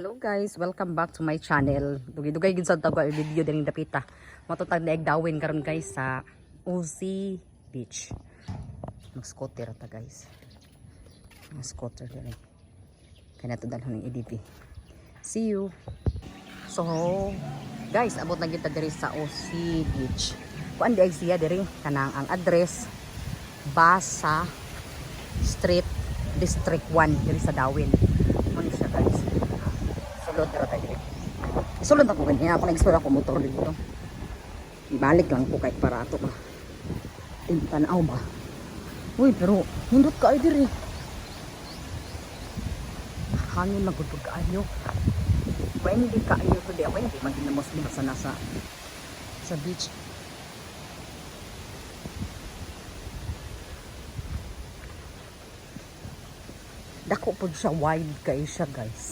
Hello guys, welcome back to my channel. Dugay-dugay gid sa taga video din dapita. Matutag daig dawin karon guys sa Uzi Beach. Mag-scooter ta guys. Mag-scooter diri. Kaya nato dalhon ng EDP. See you. So, guys, abot na kita diri sa Uzi Beach. Kuan di siya diri kanang ang address Basa Street District 1 diri sa Dawin. Ano siya guys? Sulod na tayo. Sulod ako ganyan. Ako nag-explore ako motor dito. Ibalik lang ko kahit para ito ba. Tanaw ba? Uy, pero hindot ka ay diri. Hangin magudog kaayo. Wendy kaayo to di. Wendy maginamos din sa nasa sa beach. Dako po siya, wide kayo siya guys.